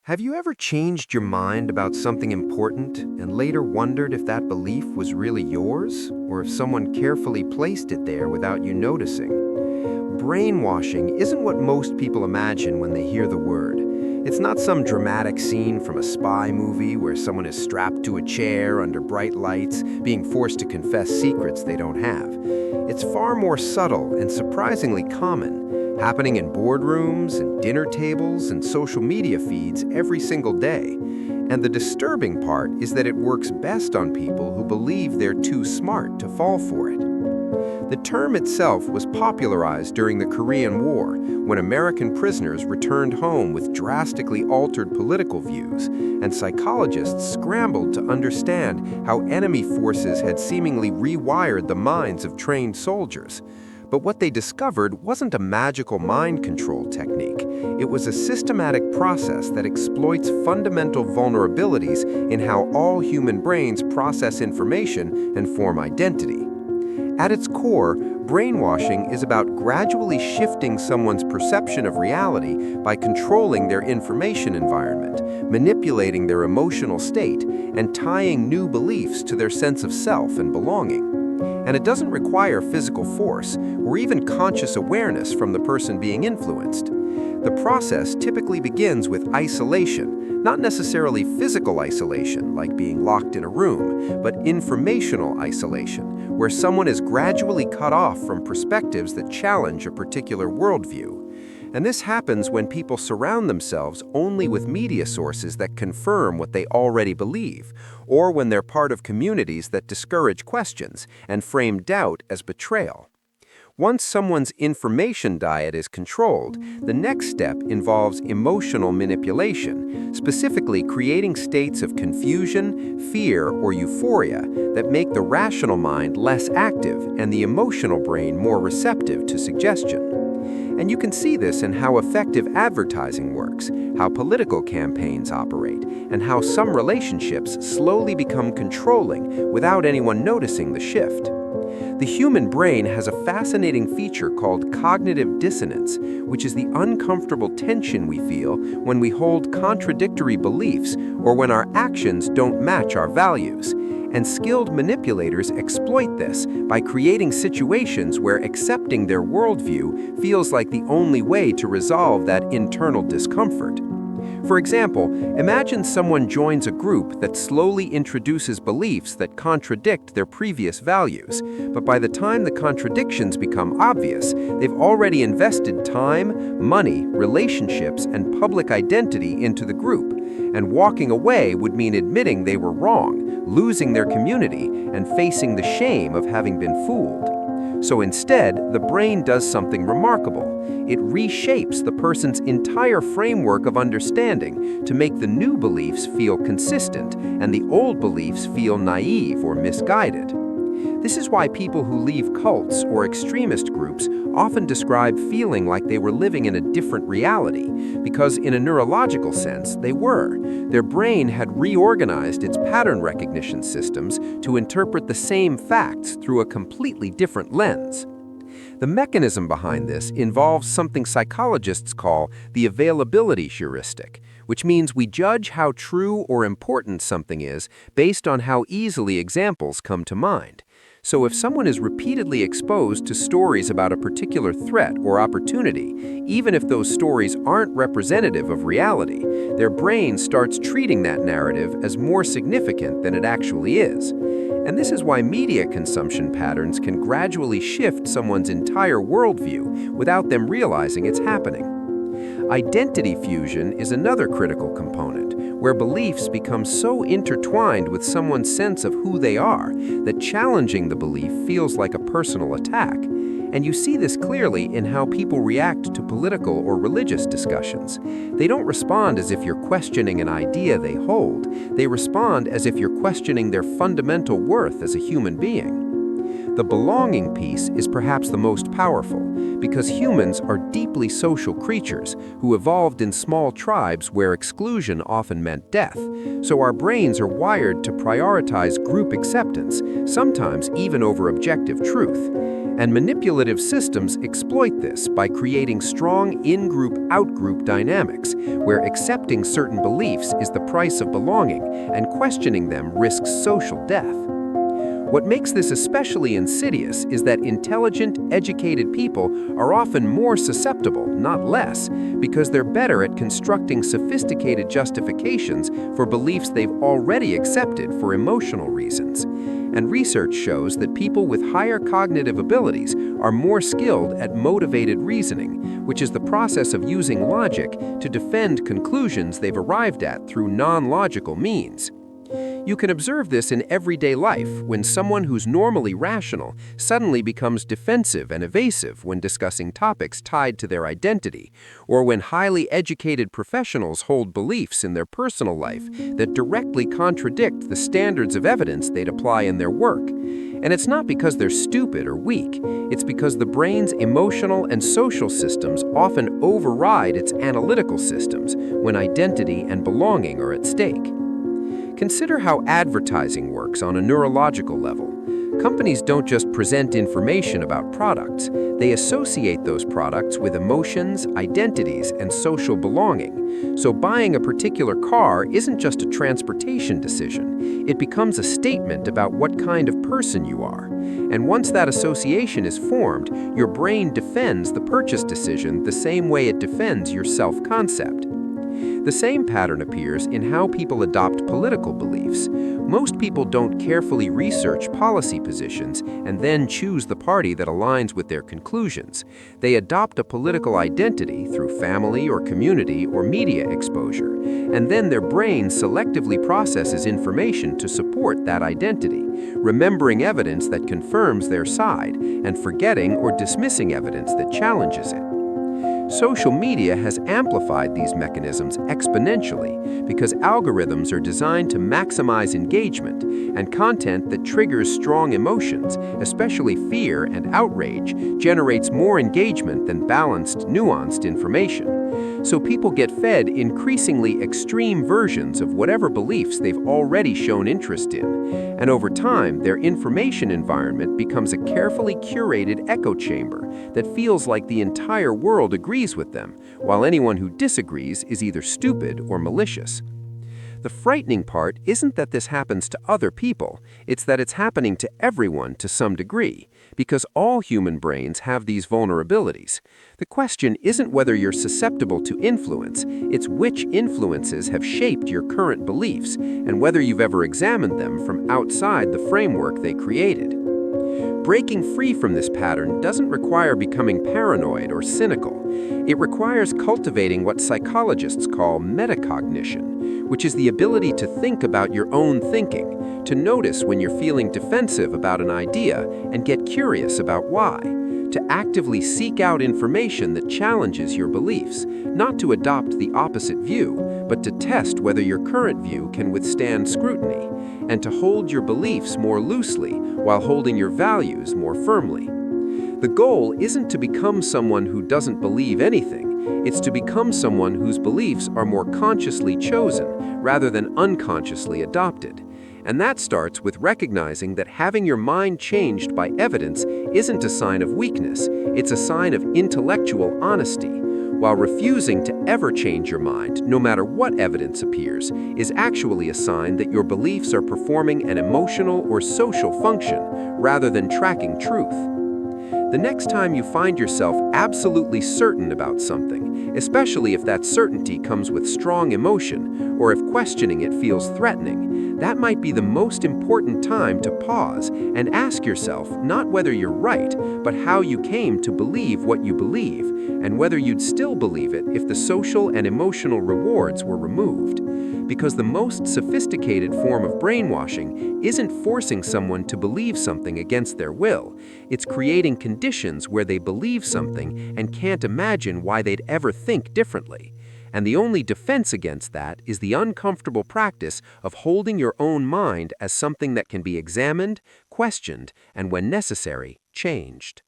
Have you ever changed your mind about something important and later wondered if that belief was really yours or if someone carefully placed it there without you noticing? Brainwashing isn't what most people imagine when they hear the word. It's not some dramatic scene from a spy movie where someone is strapped to a chair under bright lights, being forced to confess secrets they don't have. It's far more subtle and surprisingly common, happening in boardrooms and dinner tables and social media feeds every single day. And the disturbing part is that it works best on people who believe they're too smart to fall for it. The term itself was popularized during the Korean War, when American prisoners returned home with drastically altered political views, and psychologists scrambled to understand how enemy forces had seemingly rewired the minds of trained soldiers. But what they discovered wasn't a magical mind control technique. It was a systematic process that exploits fundamental vulnerabilities in how all human brains process information and form identity. At its core, brainwashing is about gradually shifting someone's perception of reality by controlling their information environment, manipulating their emotional state, and tying new beliefs to their sense of self and belonging. And it doesn't require physical force or even conscious awareness from the person being influenced. The process typically begins with isolation, not necessarily physical isolation, like being locked in a room, but informational isolation, where someone is gradually cut off from perspectives that challenge a particular worldview. And this happens when people surround themselves only with media sources that confirm what they already believe, or when they're part of communities that discourage questions and frame doubt as betrayal. Once someone's information diet is controlled, the next step involves emotional manipulation, specifically creating states of confusion, fear, or euphoria that make the rational mind less active and the emotional brain more receptive to suggestion. And you can see this in how effective advertising works, how political campaigns operate, and how some relationships slowly become controlling without anyone noticing the shift. The human brain has a fascinating feature called cognitive dissonance, which is the uncomfortable tension we feel when we hold contradictory beliefs or when our actions don't match our values. And skilled manipulators exploit this by creating situations where accepting their worldview feels like the only way to resolve that internal discomfort. For example, imagine someone joins a group that slowly introduces beliefs that contradict their previous values, but by the time the contradictions become obvious, they've already invested time, money, relationships, and public identity into the group, and walking away would mean admitting they were wrong, losing their community, and facing the shame of having been fooled. So instead, the brain does something remarkable. It reshapes the person's entire framework of understanding to make the new beliefs feel consistent and the old beliefs feel naive or misguided. This is why people who leave cults or extremist groups often describe feeling like they were living in a different reality, because in a neurological sense, they were. Their brain had reorganized its pattern recognition systems to interpret the same facts through a completely different lens. The mechanism behind this involves something psychologists call the availability heuristic, which means we judge how true or important something is based on how easily examples come to mind. So if someone is repeatedly exposed to stories about a particular threat or opportunity, even if those stories aren't representative of reality, their brain starts treating that narrative as more significant than it actually is. And this is why media consumption patterns can gradually shift someone's entire worldview without them realizing it's happening. Identity fusion is another critical component, where beliefs become so intertwined with someone's sense of who they are that challenging the belief feels like a personal attack. And you see this clearly in how people react to political or religious discussions. They don't respond as if you're questioning an idea they hold. They respond as if you're questioning their fundamental worth as a human being. The belonging piece is perhaps the most powerful, because humans are deeply social creatures who evolved in small tribes where exclusion often meant death, so our brains are wired to prioritize group acceptance, sometimes even over objective truth. And manipulative systems exploit this by creating strong in-group, out-group dynamics, where accepting certain beliefs is the price of belonging and questioning them risks social death. What makes this especially insidious is that intelligent, educated people are often more susceptible, not less, because they're better at constructing sophisticated justifications for beliefs they've already accepted for emotional reasons. And research shows that people with higher cognitive abilities are more skilled at motivated reasoning, which is the process of using logic to defend conclusions they've arrived at through non-logical means. You can observe this in everyday life when someone who's normally rational suddenly becomes defensive and evasive when discussing topics tied to their identity, or when highly educated professionals hold beliefs in their personal life that directly contradict the standards of evidence they'd apply in their work. And it's not because they're stupid or weak, it's because the brain's emotional and social systems often override its analytical systems when identity and belonging are at stake. Consider how advertising works on a neurological level. Companies don't just present information about products, they associate those products with emotions, identities, and social belonging. So buying a particular car isn't just a transportation decision, it becomes a statement about what kind of person you are. And once that association is formed, your brain defends the purchase decision the same way it defends your self-concept. The same pattern appears in how people adopt political beliefs. Most people don't carefully research policy positions and then choose the party that aligns with their conclusions. They adopt a political identity through family or community or media exposure, and then their brain selectively processes information to support that identity, remembering evidence that confirms their side and forgetting or dismissing evidence that challenges it. Social media has amplified these mechanisms exponentially because algorithms are designed to maximize engagement, and content that triggers strong emotions, especially fear and outrage, generates more engagement than balanced, nuanced information. So people get fed increasingly extreme versions of whatever beliefs they've already shown interest in. And over time, their information environment becomes a carefully curated echo chamber that feels like the entire world agrees with them, while anyone who disagrees is either stupid or malicious. The frightening part isn't that this happens to other people, it's that it's happening to everyone to some degree, because all human brains have these vulnerabilities. The question isn't whether you're susceptible to influence, it's which influences have shaped your current beliefs, and whether you've ever examined them from outside the framework they created. Breaking free from this pattern doesn't require becoming paranoid or cynical. It requires cultivating what psychologists call metacognition, which is the ability to think about your own thinking, to notice when you're feeling defensive about an idea and get curious about why, to actively seek out information that challenges your beliefs, not to adopt the opposite view, but to test whether your current view can withstand scrutiny, and to hold your beliefs more loosely while holding your values more firmly. The goal isn't to become someone who doesn't believe anything, it's to become someone whose beliefs are more consciously chosen rather than unconsciously adopted. And that starts with recognizing that having your mind changed by evidence isn't a sign of weakness, it's a sign of intellectual honesty, while refusing to ever change your mind, no matter what evidence appears, is actually a sign that your beliefs are performing an emotional or social function rather than tracking truth. The next time you find yourself absolutely certain about something, especially if that certainty comes with strong emotion, or if questioning it feels threatening, that might be the most important time to pause and ask yourself not whether you're right, but how you came to believe what you believe, and whether you'd still believe it if the social and emotional rewards were removed. Because the most sophisticated form of brainwashing isn't forcing someone to believe something against their will, it's creating conditions where they believe something and can't imagine why they'd ever think differently. And the only defense against that is the uncomfortable practice of holding your own mind as something that can be examined, questioned, and when necessary, changed.